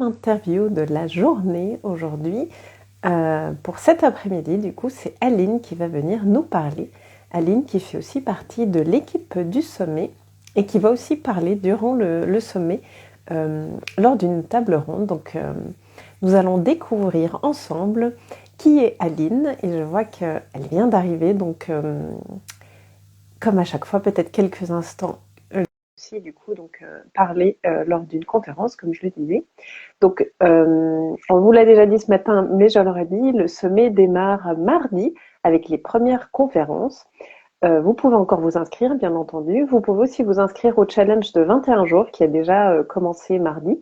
Interview de la journée aujourd'hui. Pour cet après-midi, du coup, c'est Aline qui va venir nous parler. Aline qui fait aussi partie de l'équipe du sommet et qui va aussi parler durant le sommet lors d'une table ronde. Donc, nous allons découvrir ensemble qui est Aline et je vois qu'elle vient d'arriver. Donc, comme à chaque fois, peut-être quelques instants aussi, du coup, donc parler lors d'une conférence, comme je le disais. Donc, on vous l'a déjà dit ce matin, mais je l'aurais dit, le sommet démarre mardi avec les premières conférences. Vous pouvez encore vous inscrire, bien entendu. Vous pouvez aussi vous inscrire au challenge de 21 jours qui a déjà commencé mardi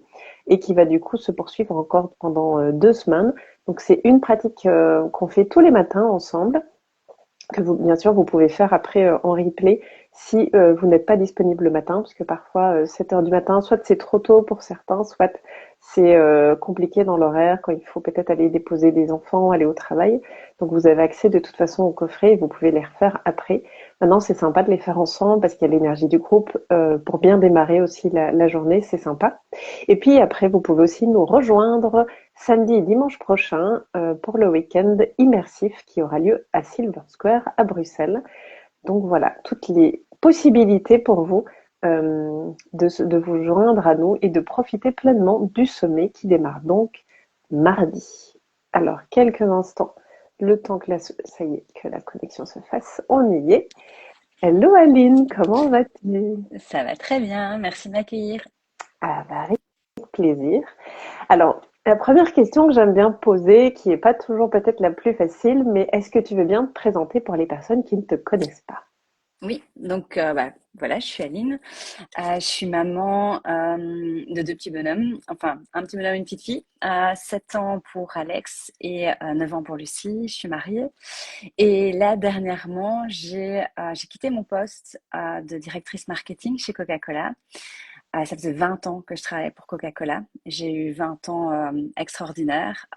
et qui va du coup se poursuivre encore pendant 2 semaines. Donc, c'est une pratique qu'on fait tous les matins ensemble que vous, bien sûr, vous pouvez faire après en replay si vous n'êtes pas disponible le matin, parce que parfois 7 heures du matin, soit c'est trop tôt pour certains, soit c'est compliqué dans l'horaire quand il faut peut-être aller déposer des enfants, aller au travail. Donc vous avez accès de toute façon au coffret et vous pouvez les refaire après. Maintenant, c'est sympa de les faire ensemble parce qu'il y a l'énergie du groupe pour bien démarrer aussi la journée, c'est sympa. Et puis après, vous pouvez aussi nous rejoindre samedi et dimanche prochain pour le week-end immersif qui aura lieu à Silver Square à Bruxelles. Donc voilà, toutes les possibilités pour vous de vous joindre à nous et de profiter pleinement du sommet qui démarre donc mardi. Alors, quelques instants, le temps que ça y est, que la connexion se fasse, on y est. Hello Aline, comment vas-tu? Ça va très bien, merci de m'accueillir. Ah bah avec plaisir. Alors, la première question que j'aime bien poser, qui n'est pas toujours peut-être la plus facile, mais est-ce que tu veux bien te présenter pour les personnes qui ne te connaissent pas? Oui, donc voilà, je suis Aline. Je suis maman de deux petits bonhommes, enfin un petit bonhomme et une petite fille. 7 ans pour Alex et 9 ans pour Lucie. Je suis mariée. Et là, dernièrement, j'ai quitté mon poste de directrice marketing chez Coca-Cola. Ça faisait 20 ans que je travaillais pour Coca-Cola. J'ai eu 20 ans extraordinaires,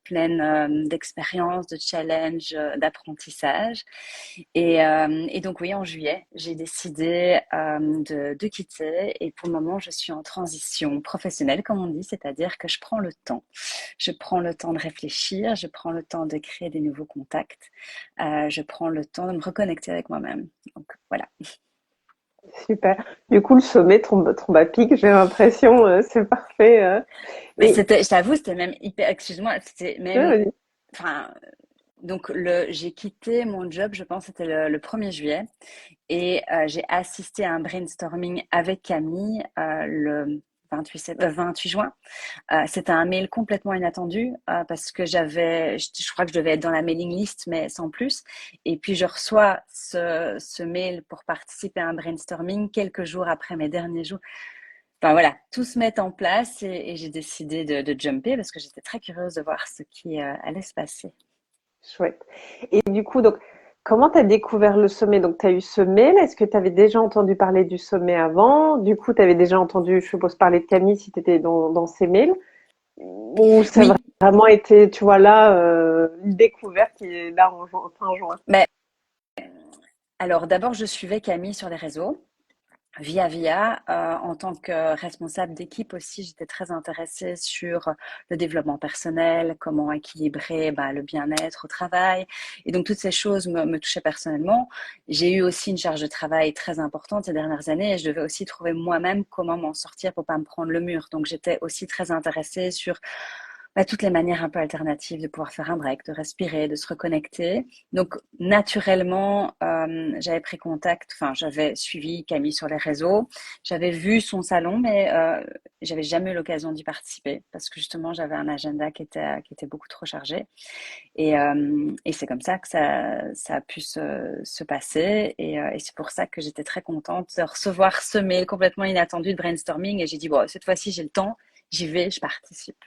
pleines d'expériences, de challenges, d'apprentissage. Et donc oui, en juillet, j'ai décidé de quitter. Et pour le moment, je suis en transition professionnelle, comme on dit, c'est-à-dire que je prends le temps. Je prends le temps de réfléchir, je prends le temps de créer des nouveaux contacts, je prends le temps de me reconnecter avec moi-même. Donc voilà. Super. Du coup, le sommet tombe à pic, j'ai l'impression, c'est parfait. Mais Et c'était, je t'avoue, c'était même hyper, excuse-moi, c'était ouais, même, vas-y. enfin, donc j'ai quitté mon job, je pense, c'était le 1er juillet, et j'ai assisté à un brainstorming avec Camille le 28 juin. C'était un mail complètement inattendu parce que je crois que je devais être dans la mailing list, mais sans plus. Et puis je reçois ce mail pour participer à un brainstorming quelques jours après mes derniers jours. Enfin voilà, tout se met en place et j'ai décidé de jumper parce que j'étais très curieuse de voir ce qui allait se passer. Chouette. Et du coup, donc, comment tu as découvert le sommet? Donc, tu as eu ce mail. Est-ce que tu avais déjà entendu parler du sommet avant? Du coup, tu avais déjà entendu, je suppose, parler de Camille si tu étais dans ces mails? Ou ça a Oui, vraiment été, tu vois, là, une découverte qui est là fin juin? mais alors d'abord je suivais Camille sur les réseaux. Via, en tant que responsable d'équipe aussi, j'étais très intéressée sur le développement personnel, comment équilibrer le bien-être au travail. Et donc, toutes ces choses me touchaient personnellement. J'ai eu aussi une charge de travail très importante ces dernières années et je devais aussi trouver moi-même comment m'en sortir pour pas me prendre le mur. Donc, j'étais aussi très intéressée sur toutes les manières un peu alternatives de pouvoir faire un break, de respirer, de se reconnecter. Donc, naturellement, j'avais pris contact, enfin, j'avais suivi Camille sur les réseaux. J'avais vu son salon, mais j'avais jamais eu l'occasion d'y participer parce que justement, j'avais un agenda qui était beaucoup trop chargé. Et c'est comme ça que ça a pu se passer. Et c'est pour ça que j'étais très contente de recevoir ce mail complètement inattendu de brainstorming. Et j'ai dit, bon, cette fois-ci, j'ai le temps, j'y vais, je participe.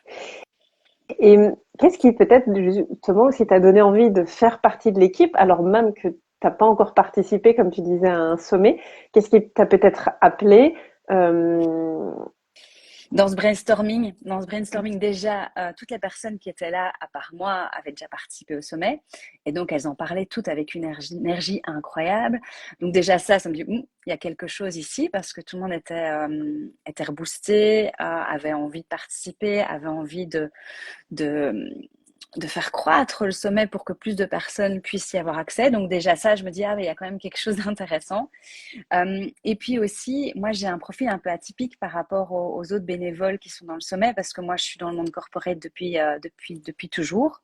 Et qu'est-ce qui peut-être justement aussi t'a donné envie de faire partie de l'équipe, alors même que t'as pas encore participé, comme tu disais, à un sommet? Qu'est-ce qui t'a peut-être appelé? Euh, Dans ce brainstorming déjà, toutes les personnes qui étaient là, à part moi, avaient déjà participé au sommet. Et donc, elles en parlaient toutes avec une énergie incroyable. Donc déjà, ça me dit, il y a quelque chose ici parce que tout le monde était reboosté, avait envie de participer, avait envie de, de faire croître le sommet pour que plus de personnes puissent y avoir accès. Donc déjà ça, je me dis, ah, mais il y a quand même quelque chose d'intéressant. Et puis aussi, moi, j'ai un profil un peu atypique par rapport aux autres bénévoles qui sont dans le sommet parce que moi, je suis dans le monde corporate depuis toujours.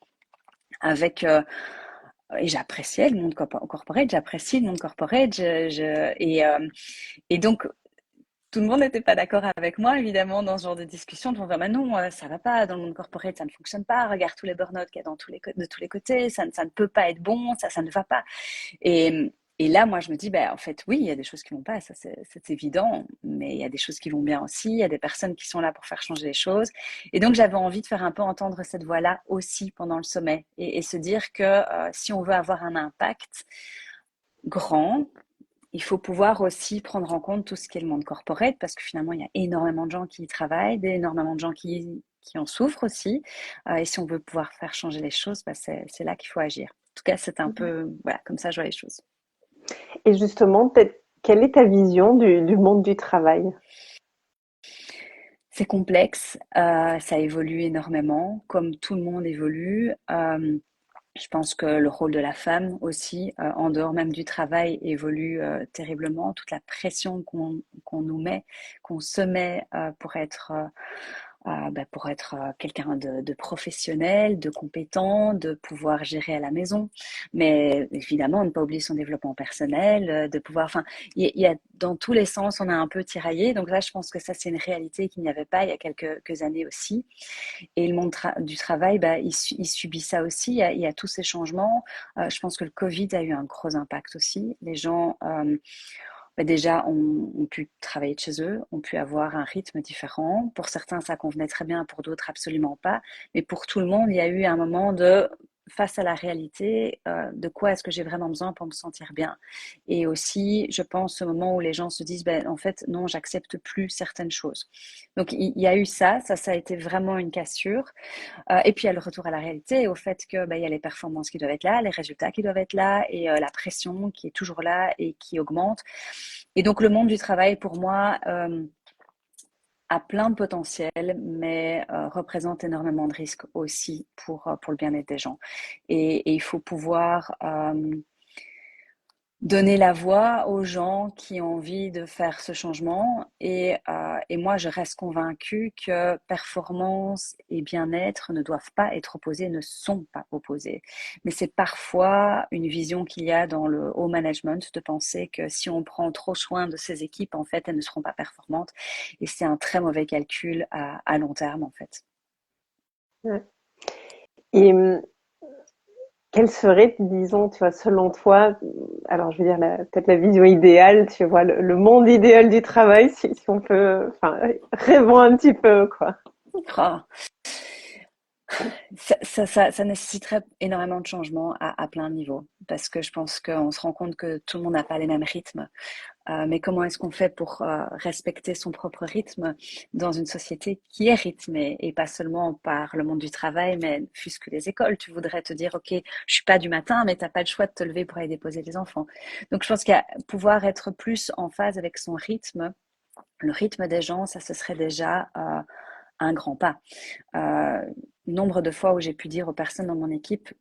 Avec et j'appréciais le monde corporate, j'apprécie le monde corporate, et donc tout le monde n'était pas d'accord avec moi, évidemment, dans ce genre de discussion. On va, bah non, ça va pas, dans le monde corporate, ça ne fonctionne pas. Regarde tous les burn-out qu'il y a de tous les côtés, ça ne peut pas être bon, ça ne va pas. Et là, moi, je me dis, ben, en fait, oui, il y a des choses qui vont pas, ça c'est évident, mais il y a des choses qui vont bien aussi, il y a des personnes qui sont là pour faire changer les choses. Et donc, j'avais envie de faire un peu entendre cette voix-là aussi pendant le sommet et se dire que si on veut avoir un impact grand, il faut pouvoir aussi prendre en compte tout ce qui est le monde corporate parce que finalement, il y a énormément de gens qui y travaillent, énormément de gens qui en souffrent aussi. Et si on veut pouvoir faire changer les choses, bah, c'est là qu'il faut agir. En tout cas, c'est un peu, voilà, comme ça, je vois les choses. Et justement, peut-être, quelle est ta vision du monde du travail? C'est complexe, ça évolue énormément, comme tout le monde évolue. Je pense que le rôle de la femme aussi, en dehors même du travail, évolue terriblement. Toute la pression qu'on nous met, qu'on se met pour être quelqu'un de professionnel, de compétent, de pouvoir gérer à la maison. Mais évidemment, ne pas oublier son développement personnel, de pouvoir. Enfin, il y a dans tous les sens, on a un peu tiraillé. Donc là, je pense que ça, c'est une réalité qu'il n'y avait pas il y a quelques années aussi. Et le monde du travail, bah, il subit ça aussi. Il y a tous ces changements. Je pense que le Covid a eu un gros impact aussi. Les gens, bah, déjà, ont pu travailler de chez eux, ont pu avoir un rythme différent. Pour certains, ça convenait très bien, pour d'autres, absolument pas. Mais pour tout le monde, il y a eu un moment de face à la réalité, de quoi est-ce que j'ai vraiment besoin pour me sentir bien. Et aussi, je pense, au moment où les gens se disent, ben, en fait, non, j'accepte plus certaines choses. Donc, il y a eu ça a été vraiment une cassure. Et puis, il y a le retour à la réalité, au fait que bah, il y a les performances qui doivent être là, les résultats qui doivent être là, et la pression qui est toujours là et qui augmente. Et donc, le monde du travail, pour moi, a plein de potentiel, mais représente énormément de risques aussi pour le bien-être des gens. Et il faut pouvoir donner la voix aux gens qui ont envie de faire ce changement. Et moi, je reste convaincue que performance et bien-être ne doivent pas être opposés, ne sont pas opposés. Mais c'est parfois une vision qu'il y a dans le haut management de penser que si on prend trop soin de ces équipes, en fait, elles ne seront pas performantes. Et c'est un très mauvais calcul à long terme, en fait. Ouais. Et quelle serait, disons, tu vois, selon toi, alors je veux dire peut-être la vision idéale, tu vois, le monde idéal du travail, si on peut, enfin, rêvons un petit peu, quoi. Oh, ça nécessiterait énormément de changements à plein de niveaux, parce que je pense qu'on se rend compte que tout le monde n'a pas les mêmes rythmes. Mais comment est-ce qu'on fait pour respecter son propre rythme dans une société qui est rythmée et pas seulement par le monde du travail, mais fût-ce que les écoles. Tu voudrais te dire, OK, je suis pas du matin, mais t'as pas le choix de te lever pour aller déposer les enfants. Donc, je pense qu'à pouvoir être plus en phase avec son rythme, le rythme des gens, ça, ce serait déjà un grand pas. Euh, Nombre de fois où j'ai pu dire aux personnes dans mon équipe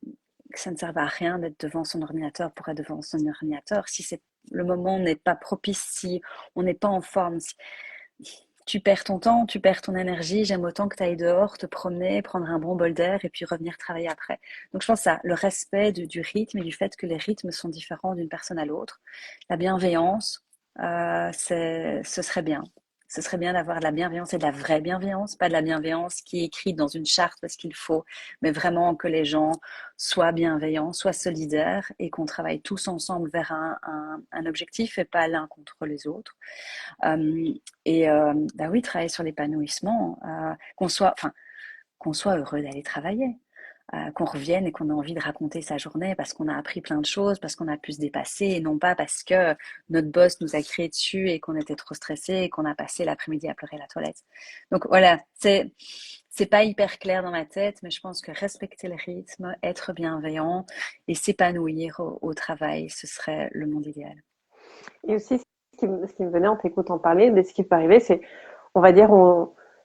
que ça ne servait à rien d'être devant son ordinateur pour être devant son ordinateur. Si c'est le moment n'est pas propice, si on n'est pas en forme, si tu perds ton temps, tu perds ton énergie, j'aime autant que tu ailles dehors, te promener, prendre un bon bol d'air et puis revenir travailler après. Donc je pense ça, le respect du rythme et du fait que les rythmes sont différents d'une personne à l'autre, la bienveillance, ce serait bien. Ce serait bien d'avoir de la bienveillance et de la vraie bienveillance, pas de la bienveillance qui est écrite dans une charte parce qu'il faut, mais vraiment que les gens soient bienveillants, soient solidaires et qu'on travaille tous ensemble vers un objectif et pas l'un contre les autres. Bah oui, travailler sur l'épanouissement, qu'on soit heureux d'aller travailler. qu'on revienne et qu'on a envie de raconter sa journée parce qu'on a appris plein de choses, parce qu'on a pu se dépasser et non pas parce que notre boss nous a crié dessus et qu'on était trop stressé et qu'on a passé l'après-midi à pleurer à la toilette. Donc voilà, c'est pas hyper clair dans ma tête, mais je pense que respecter le rythme, être bienveillant et s'épanouir au travail, ce serait le monde idéal. Et aussi, ce qui me venait en t'écoutant parler, de ce qui peut arriver, c'est, on va dire,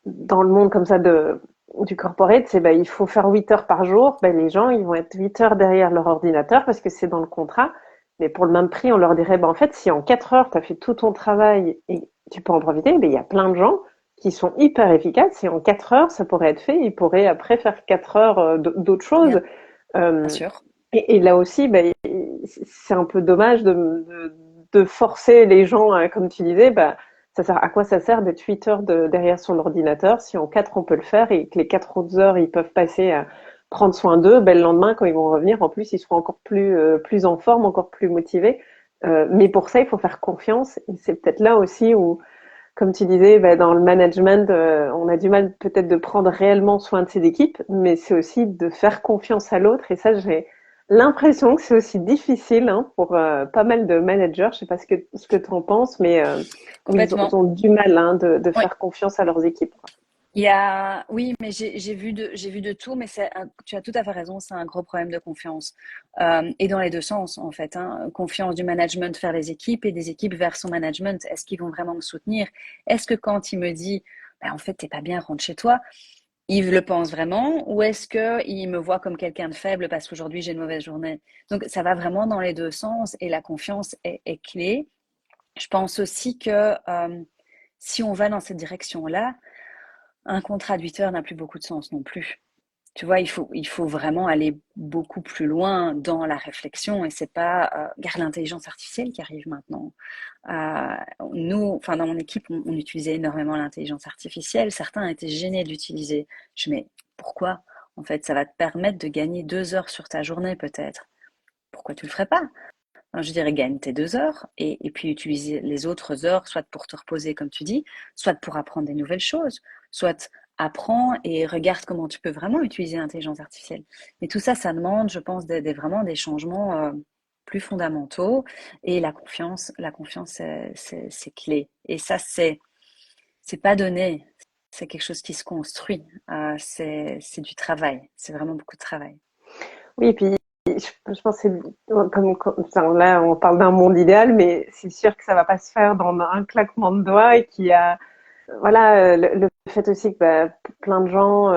dans le monde comme ça du corporate, c'est, bah, il faut faire 8 heures par jour. Ben, les gens, ils vont être 8 heures derrière leur ordinateur parce que c'est dans le contrat. Mais pour le même prix, on leur dirait, ben, en fait, si en 4 heures, tu as fait tout ton travail et tu peux en profiter, ben, il y a plein de gens qui sont hyper efficaces. Et en 4 heures, ça pourrait être fait. Ils pourraient après faire 4 heures d'autres Bien choses. Euh, sûr, et là aussi, bah, c'est un peu dommage de forcer les gens, comme tu disais, bah, à quoi ça sert d'être 8 heures derrière son ordinateur si en 4 on peut le faire et que les 4 autres heures ils peuvent passer à prendre soin d'eux, bah, le lendemain quand ils vont revenir, en plus ils seront encore plus en forme, encore plus motivés. Mais pour ça, il faut faire confiance et c'est peut-être là aussi où, comme tu disais, bah, dans le management, on a du mal peut-être de prendre réellement soin de ses équipes, mais c'est aussi de faire confiance à l'autre. Et ça, j'ai l'impression que c'est aussi difficile hein, pour pas mal de managers. Je sais pas ce que tu en penses, mais où ils complètement. ont du mal hein, de Oui. faire confiance à leurs équipes. Quoi. Oui, mais j'ai vu de tout, mais tu as tout à fait raison, c'est un gros problème de confiance. Et dans les deux sens, en fait, hein. Confiance du management vers les équipes et des équipes vers son management. Est-ce qu'ils vont vraiment me soutenir? Est-ce que quand il me dit, bah, en fait, t'es pas bien, rentre chez toi, il le pense vraiment? Ou est-ce qu'il me voit comme quelqu'un de faible parce qu'aujourd'hui j'ai une mauvaise journée? Donc, ça va vraiment dans les deux sens et la confiance est clé. Je pense aussi que si on va dans cette direction-là, un contrat de 8 heures n'a plus beaucoup de sens non plus. Tu vois, il faut vraiment aller beaucoup plus loin dans la réflexion et c'est pas, regarde l'intelligence artificielle qui arrive maintenant. Euh, Nous, enfin dans mon équipe, on utilisait énormément l'intelligence artificielle. Certains étaient gênés d'utiliser. Mais pourquoi? En fait, ça va te permettre de gagner 2 heures sur ta journée peut-être. Pourquoi tu le ferais pas? Enfin, je dirais gagne tes 2 heures et puis utiliser les autres heures, soit pour te reposer comme tu dis, soit pour apprendre des nouvelles choses, soit apprends et regarde comment tu peux vraiment utiliser l'intelligence artificielle. Mais tout ça, ça demande, je pense, vraiment des changements plus fondamentaux et la confiance, c'est clé. Et ça, c'est pas donné, c'est quelque chose qui se construit. C'est du travail, c'est vraiment beaucoup de travail. Oui, et puis je pense que c'est enfin, là on parle d'un monde idéal, mais c'est sûr que ça va pas se faire dans un claquement de doigts et qu'il y a voilà, le fait aussi que bah, plein de gens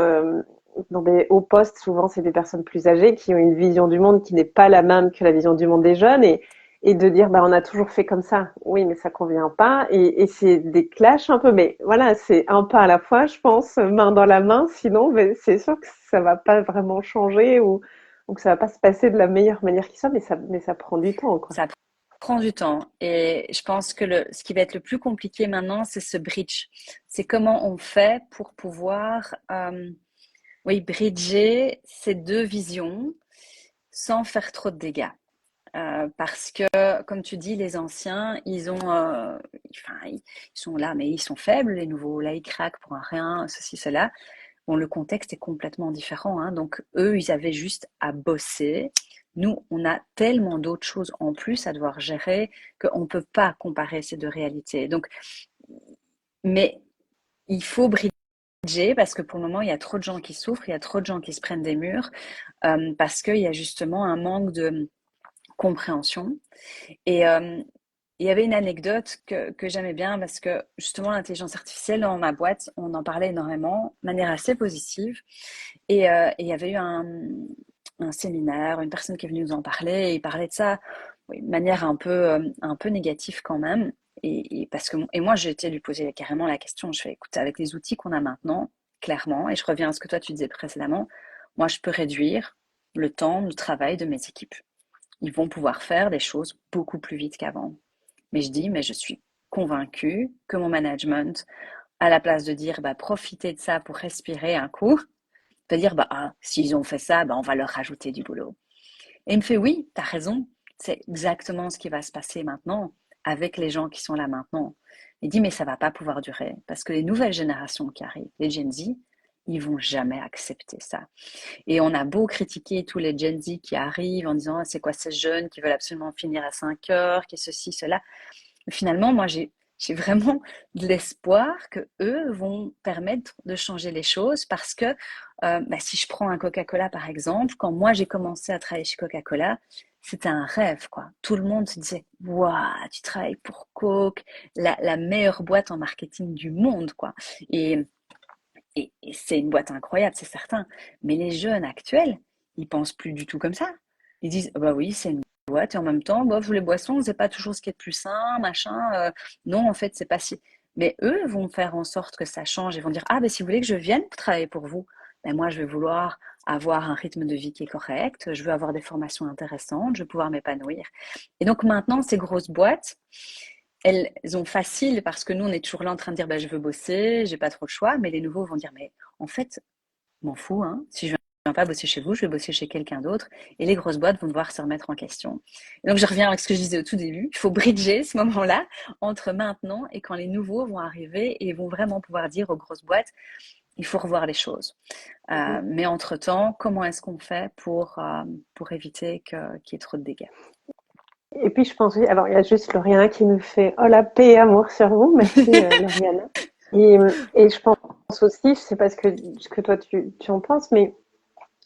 dans des hauts postes, souvent c'est des personnes plus âgées qui ont une vision du monde qui n'est pas la même que la vision du monde des jeunes et de dire bah on a toujours fait comme ça. Oui, mais ça convient pas et c'est des clashs un peu, mais voilà, c'est un pas à la fois, je pense, main dans la main. Sinon, mais c'est sûr que ça va pas vraiment changer ou que ça va pas se passer de la meilleure manière qui soit, mais ça prend du temps, quoi. Ça prend du temps. Et je pense que ce qui va être le plus compliqué maintenant, c'est ce bridge. C'est comment on fait pour pouvoir, oui, bridger ces deux visions sans faire trop de dégâts. Parce que, comme tu dis, les anciens, enfin, ils sont là, mais ils sont faibles. Les nouveaux, là, ils craquent pour un rien, ceci, cela. Bon, le contexte est complètement différent, hein. Donc, eux, ils avaient juste à bosser. Nous, on a tellement d'autres choses en plus à devoir gérer qu'on ne peut pas comparer ces deux réalités. Donc, mais il faut bridger parce que pour le moment, il y a trop de gens qui souffrent, il y a trop de gens qui se prennent des murs parce qu'il y a justement un manque de compréhension. Et il y avait une anecdote que j'aimais bien parce que justement l'intelligence artificielle dans ma boîte, on en parlait énormément, de manière assez positive. Et il y avait eu un séminaire, une personne qui est venue nous en parler, et il parlait de ça oui, de manière un peu négative quand même. Et parce que, et moi, j'ai été lui poser carrément la question, je fais, écoute, avec les outils qu'on a maintenant, clairement, et je reviens à ce que toi tu disais précédemment, moi, je peux réduire le temps de travail de mes équipes. Ils vont pouvoir faire des choses beaucoup plus vite qu'avant. Mais je dis, mais je suis convaincue que mon management, à la place de dire, bah, profitez de ça pour respirer un coup, va dire, bah, ah, s'ils ont fait ça, bah, on va leur rajouter du boulot. Et il me fait, oui, tu as raison, c'est exactement ce qui va se passer maintenant avec les gens qui sont là maintenant. Il dit, mais ça va pas pouvoir durer parce que les nouvelles générations qui arrivent, les Gen Z, ils vont jamais accepter ça. Et on a beau critiquer tous les Gen Z qui arrivent en disant, ah, c'est quoi ces jeunes qui veulent absolument finir à 5 heures, qui ceci, cela. Finalement, moi, j'ai vraiment de l'espoir que eux vont permettre de changer les choses parce que si je prends un Coca-Cola par exemple, quand moi j'ai commencé à travailler chez Coca-Cola, c'était un rêve, quoi. Tout le monde se disait, waouh, tu travailles pour Coke, la meilleure boîte en marketing du monde, quoi. Et, et c'est une boîte incroyable, c'est certain. Mais les jeunes actuels, ils pensent plus du tout comme ça. Ils disent, ah bah oui, c'est une boîte et en même temps, bof, les boissons, c'est pas toujours ce qui est le plus sain, machin. Non, en fait, c'est pas si. Mais eux vont faire en sorte que ça change et vont dire, ah ben si vous voulez que je vienne travailler pour vous, ben moi je vais vouloir avoir un rythme de vie qui est correct, je veux avoir des formations intéressantes, je veux pouvoir m'épanouir. Et donc maintenant, ces grosses boîtes, elles ont facile parce que nous, on est toujours là en train de dire, bah, je veux bosser, j'ai pas trop le choix, mais les nouveaux vont dire, mais en fait, m'en fous, hein. Si je viens pas bosser chez vous, je vais bosser chez quelqu'un d'autre. Et les grosses boîtes vont devoir se remettre en question. Et donc, je reviens avec ce que je disais au tout début. Il faut bridger ce moment-là entre maintenant et quand les nouveaux vont arriver et vont vraiment pouvoir dire aux grosses boîtes, il faut revoir les choses. Mhm. Mais entre-temps, comment est-ce qu'on fait pour éviter qu'il y ait trop de dégâts? Et puis je pense, oui, alors il y a juste Lauriana qui nous fait oh la paix et amour sur vous, merci Lauriana. Et je pense aussi, je sais pas ce que toi tu en penses, mais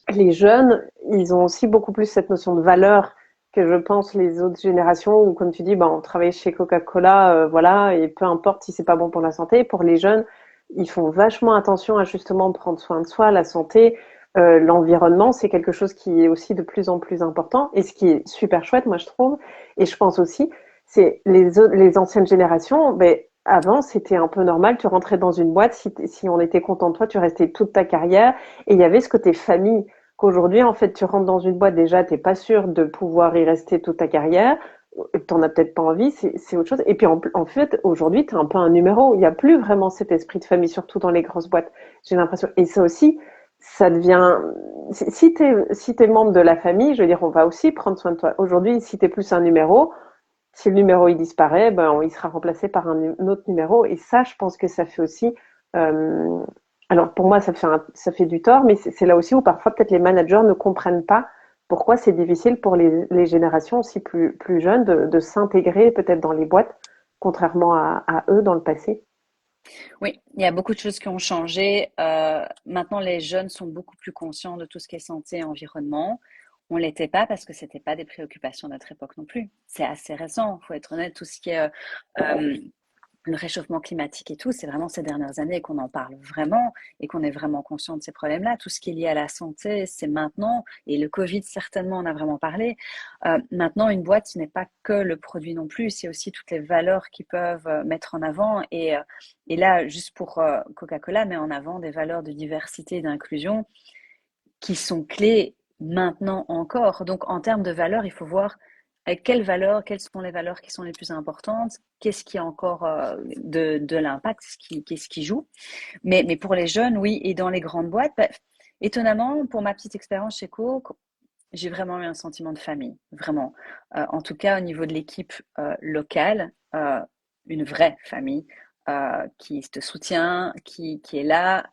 les jeunes, ils ont aussi beaucoup plus cette notion de valeur que je pense les autres générations où, comme tu dis, ben, on travaille chez Coca-Cola, voilà, et peu importe si c'est pas bon pour la santé. Pour les jeunes, ils font vachement attention à justement prendre soin de soi, la santé, l'environnement, c'est quelque chose qui est aussi de plus en plus important et ce qui est super chouette, moi je trouve. Et je pense aussi, c'est les anciennes générations, ben, avant, c'était un peu normal, tu rentrais dans une boîte, si on était content de toi, tu restais toute ta carrière, et il y avait ce côté famille qu'aujourd'hui, en fait, tu rentres dans une boîte, déjà, t'es pas sûr de pouvoir y rester toute ta carrière, t'en as peut-être pas envie, c'est autre chose. Et puis, en fait, aujourd'hui, t'es un peu un numéro. Il n'y a plus vraiment cet esprit de famille, surtout dans les grosses boîtes, j'ai l'impression. Et ça aussi, ça devient, si t'es membre de la famille, je veux dire, on va aussi prendre soin de toi. Aujourd'hui, si t'es plus un numéro, si le numéro il disparaît, ben il sera remplacé par un autre numéro. Et ça, je pense que ça fait aussi. euh, alors pour moi, ça fait du tort, mais c'est là aussi où parfois peut-être les managers ne comprennent pas pourquoi c'est difficile pour les générations aussi plus jeunes de s'intégrer peut-être dans les boîtes, contrairement à eux dans le passé. Oui, il y a beaucoup de choses qui ont changé. Maintenant, les jeunes sont beaucoup plus conscients de tout ce qui est santé et environnement. On ne l'était pas parce que c'était pas des préoccupations de notre époque non plus. C'est assez récent, il faut être honnête. Tout ce qui est euh, le réchauffement climatique et tout, c'est vraiment ces dernières années qu'on en parle vraiment et qu'on est vraiment conscient de ces problèmes-là. Tout ce qui est lié à la santé, c'est maintenant. Et le Covid, certainement, on a vraiment parlé. Maintenant, une boîte, ce n'est pas que le produit non plus, c'est aussi toutes les valeurs qu'ils peuvent mettre en avant. Et là, juste pour Coca-Cola, met en avant des valeurs de diversité et d'inclusion qui sont clés maintenant encore. Donc, en termes de valeurs, il faut voir avec quelles valeurs, quelles sont les valeurs qui sont les plus importantes, qu'est-ce qui a encore de l'impact, qu'est-ce qui joue. Mais pour les jeunes, oui, et dans les grandes boîtes, bah, étonnamment, pour ma petite expérience chez Coke, j'ai vraiment eu un sentiment de famille, vraiment. En tout cas, au niveau de l'équipe locale, une vraie famille qui te soutient, qui est là,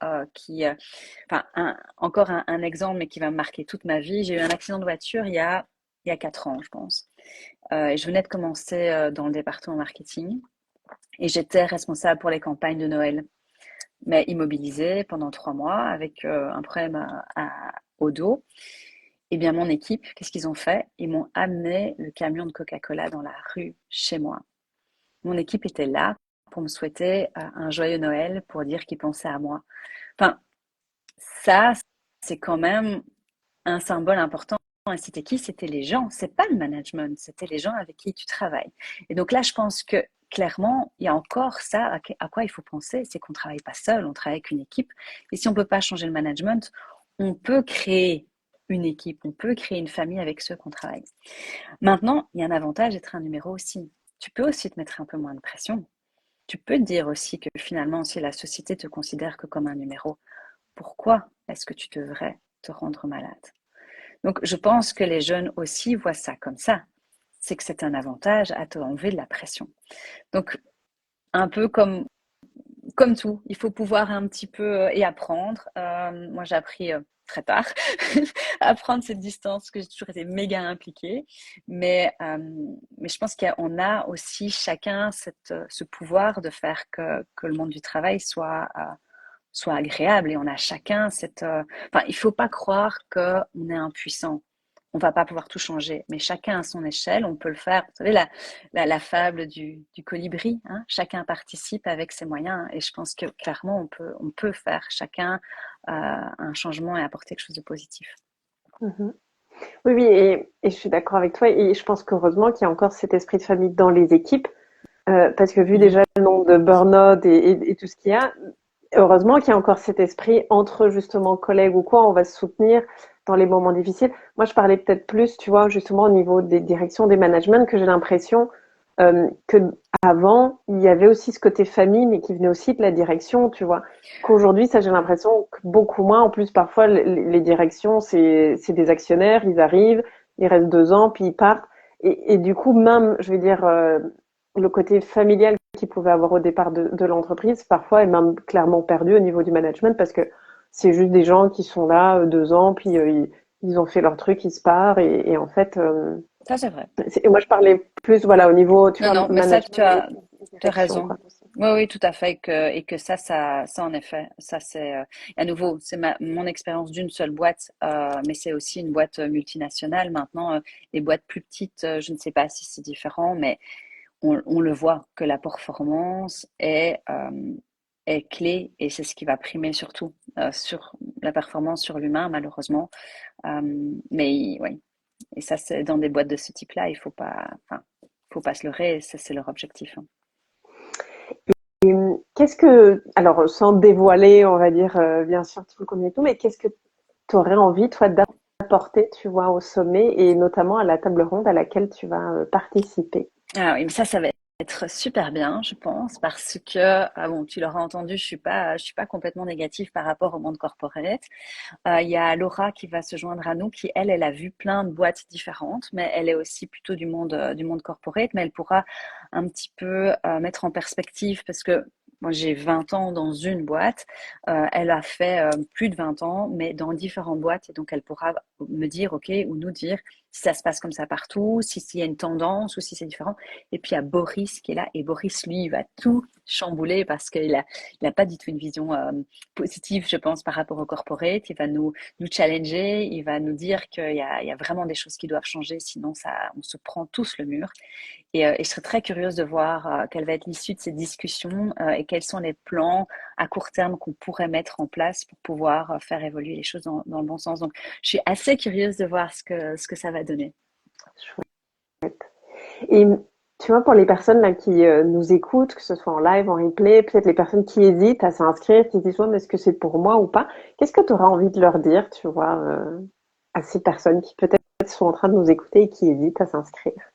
enfin, encore un exemple, mais qui va me marquer toute ma vie. J'ai eu un accident de voiture il y a 4 ans, je pense. Et je venais de commencer dans le département marketing et j'étais responsable pour les campagnes de Noël, mais immobilisée pendant 3 mois avec un problème au dos. Eh bien, mon équipe, qu'est-ce qu'ils ont fait? Ils m'ont amené le camion de Coca-Cola dans la rue chez moi. Mon équipe était là pour me souhaiter un joyeux Noël, pour dire qu'ils pensaient à moi. Enfin, ça, c'est quand même un symbole important. Et c'était qui? C'était les gens. C'est pas le management, c'était les gens avec qui tu travailles. Et donc là, je pense que clairement, il y a encore ça à quoi il faut penser, c'est qu'on travaille pas seul, on travaille avec une équipe. Et si on peut pas changer le management, on peut créer une équipe, on peut créer une famille avec ceux qu'on travaille. Maintenant, il y a un avantage d'être un numéro aussi. Tu peux aussi te mettre un peu moins de pression. Tu peux te dire aussi que finalement, si la société te considère que comme un numéro, pourquoi est-ce que tu devrais te rendre malade? Donc, je pense que les jeunes aussi voient ça comme ça. C'est que c'est un avantage à te enlever de la pression. Donc, un peu comme comme tout, il faut pouvoir un petit peu et apprendre. Moi, j'ai appris très tard à prendre cette distance parce que j'ai toujours été méga impliquée. Mais je pense qu'on a aussi chacun ce pouvoir de faire que le monde du travail soit agréable et on a chacun Enfin, il faut pas croire qu'on est impuissant. On va pas pouvoir tout changer, mais chacun à son échelle, on peut le faire. Vous savez, la fable du colibri, hein, chacun participe avec ses moyens et je pense que clairement, on peut faire chacun un changement et apporter quelque chose de positif. Mhm. Oui, oui, et je suis d'accord avec toi. Et je pense qu'heureusement qu'il y a encore cet esprit de famille dans les équipes, parce que vu Mhm. déjà le nombre de burn-out et tout ce qu'il y a, heureusement qu'il y a encore cet esprit entre justement collègues ou quoi, on va se soutenir dans les moments difficiles. Moi, je parlais peut-être plus, tu vois, justement au niveau des directions, des managements, que j'ai l'impression que avant, il y avait aussi ce côté famille, mais qui venait aussi de la direction, tu vois. Qu'aujourd'hui, ça, j'ai l'impression que beaucoup moins. En plus, parfois, les directions, c'est des actionnaires, ils arrivent, ils restent 2 ans, puis ils partent. Et du coup, même, je vais dire, le côté familial qu'ils pouvaient avoir au départ de l'entreprise, parfois est même clairement perdu au niveau du management parce que c'est juste des gens qui sont là 2 ans, puis ils ont fait leur truc, ils se partent et en fait, Ça, c'est vrai. moi je parlais plus voilà au niveau tu Non, vois non, mais ça, management et tu as direction raison. quoi. Oui, oui, tout à fait. Et que ça, en effet, ça, c'est, à nouveau, c'est mon expérience d'une seule boîte, mais c'est aussi une boîte multinationale. Maintenant, les boîtes plus petites, je ne sais pas si c'est différent, mais on le voit que la performance est clé et c'est ce qui va primer surtout sur la performance sur l'humain, malheureusement. Mais oui, et ça, c'est dans des boîtes de ce type-là, enfin, faut pas se leurrer, ça, c'est leur objectif, hein. Et qu'est-ce que alors sans dévoiler on va dire bien sûr tout le contenu et tout, mais qu'est-ce que tu aurais envie toi d'apporter tu vois au sommet et notamment à la table ronde à laquelle tu vas participer? Ah oui, mais ça va être super bien, je pense, parce que, bon, tu l'auras entendu, je suis pas complètement négative par rapport au monde corporate. Il y a Laura qui va se joindre à nous, qui, elle a vu plein de boîtes différentes, mais elle est aussi plutôt du monde corporate, mais elle pourra un petit peu mettre en perspective, parce que moi j'ai 20 ans dans une boîte, elle a fait plus de 20 ans, mais dans différentes boîtes, et donc elle pourra me dire, ok, ou nous dire si ça se passe comme ça partout, s'il y a une tendance ou si c'est différent. Et puis il y a Boris qui est là, et Boris, lui, il va tout chambouler parce qu'il a pas du tout une vision positive, je pense, par rapport au corporate. Il va nous challenger, il va nous dire qu'il y a vraiment des choses qui doivent changer, sinon on se prend tous le mur. Et je serais très curieuse de voir quelle va être l'issue de ces discussions et quels sont les plans à court terme qu'on pourrait mettre en place pour pouvoir faire évoluer les choses dans le bon sens. Donc, je suis assez curieuse de voir ce que ça va donner. Et tu vois, pour les personnes là qui nous écoutent, que ce soit en live, en replay, peut-être les personnes qui hésitent à s'inscrire, qui se disent ouais, mais est-ce que c'est pour moi ou pas? Qu'est-ce que tu auras envie de leur dire, tu vois, à ces personnes qui peut-être sont en train de nous écouter et qui hésitent à s'inscrire?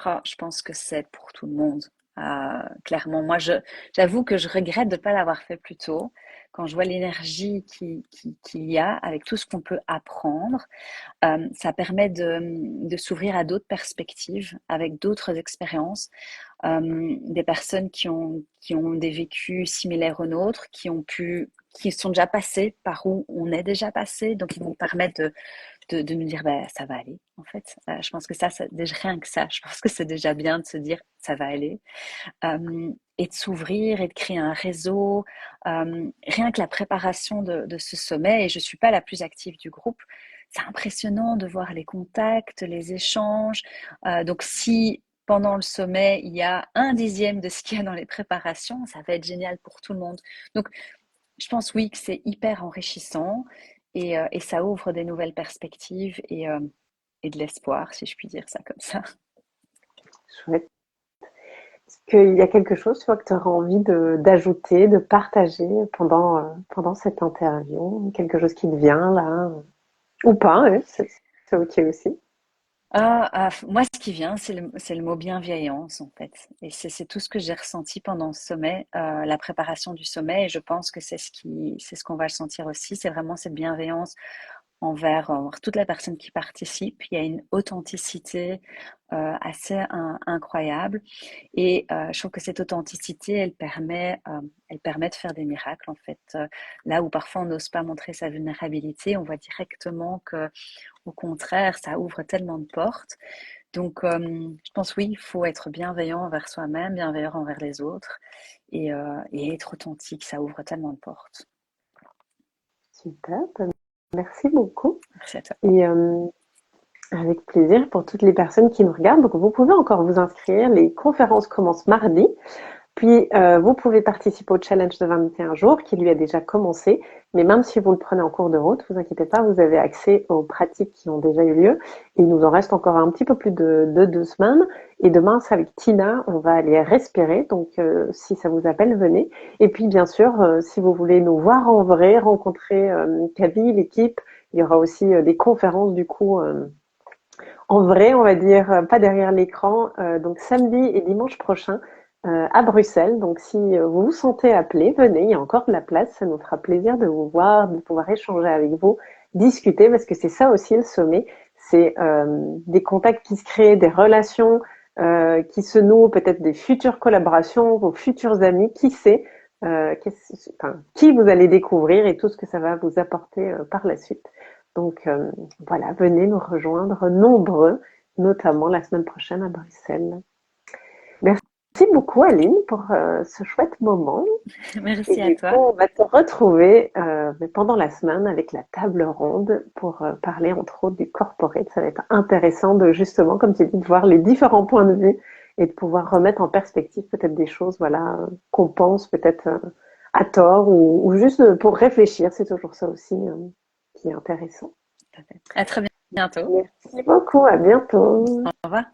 Ah, je pense que c'est pour tout le monde. Clairement, moi, j'avoue que je regrette de ne pas l'avoir fait plus tôt. Quand je vois l'énergie qu'il y a avec tout ce qu'on peut apprendre, ça permet de s'ouvrir à d'autres perspectives, avec d'autres expériences, des personnes qui ont des vécus similaires aux nôtres, qui sont déjà passées par où on est déjà passé, donc ils vont permettre de nous dire bah, ça va aller en fait. Je pense que déjà rien que ça, je pense que c'est déjà bien de se dire ça va aller. Et de s'ouvrir et de créer un réseau. Rien que la préparation de ce sommet, et je ne suis pas la plus active du groupe, c'est impressionnant de voir les contacts, les échanges. Donc si pendant le sommet, il y a 1/10 de ce qu'il y a dans les préparations, ça va être génial pour tout le monde. Donc je pense oui que c'est hyper enrichissant et ça ouvre des nouvelles perspectives et de l'espoir, si je puis dire ça comme ça. Chouette. Est-ce qu'il y a quelque chose, tu vois, que tu auras envie d'ajouter, de partager pendant cette interview? Quelque chose qui te vient là? Ou pas, hein, c'est ok aussi. Moi, ce qui vient, c'est le mot bienveillance, en fait. Et c'est tout ce que j'ai ressenti pendant ce sommet, la préparation du sommet. Et je pense que c'est ce qu'on va le sentir aussi. C'est vraiment cette bienveillance envers toutes les personnes qui participent. Il y a une authenticité assez incroyable. Et je trouve que cette authenticité, elle permet de faire des miracles, en fait. Là où parfois on n'ose pas montrer sa vulnérabilité, on voit directement que, au contraire, ça ouvre tellement de portes. Donc, je pense, oui, il faut être bienveillant envers soi-même, bienveillant envers les autres et être authentique, ça ouvre tellement de portes. Super, merci beaucoup. Merci à toi. Et avec plaisir pour toutes les personnes qui nous regardent. Donc, vous pouvez encore vous inscrire. Les conférences commencent mardi. Puis, vous pouvez participer au challenge de 21 jours qui lui a déjà commencé. Mais même si vous le prenez en cours de route, vous inquiétez pas, vous avez accès aux pratiques qui ont déjà eu lieu. Il nous en reste encore un petit peu plus de 2 semaines. Et demain, c'est avec Tina, on va aller respirer. Donc, si ça vous appelle, venez. Et puis, bien sûr, si vous voulez nous voir en vrai, rencontrer Kavi, l'équipe, il y aura aussi des conférences du coup en vrai, on va dire, pas derrière l'écran. Donc samedi et dimanche prochain à Bruxelles. Donc si vous vous sentez appelé, venez, il y a encore de la place. Ça nous fera plaisir de vous voir, de pouvoir échanger avec vous, discuter, parce que c'est ça aussi le sommet. C'est des contacts qui se créent, des relations qui se nouent, peut-être des futures collaborations, vos futurs amis, qui sait, qui vous allez découvrir et tout ce que ça va vous apporter par la suite. Donc voilà, venez nous rejoindre nombreux, notamment la semaine prochaine à Bruxelles. Merci beaucoup Aline pour ce chouette moment. Et Merci à du coup, toi. on va te retrouver pendant la semaine avec la table ronde pour parler entre autres du corporate. Ça va être intéressant de justement, comme tu dis, de voir les différents points de vue et de pouvoir remettre en perspective peut-être des choses voilà, qu'on pense peut-être à tort ou juste pour réfléchir. C'est toujours ça aussi qui est intéressant. À très bientôt. Merci beaucoup, à bientôt. Au revoir.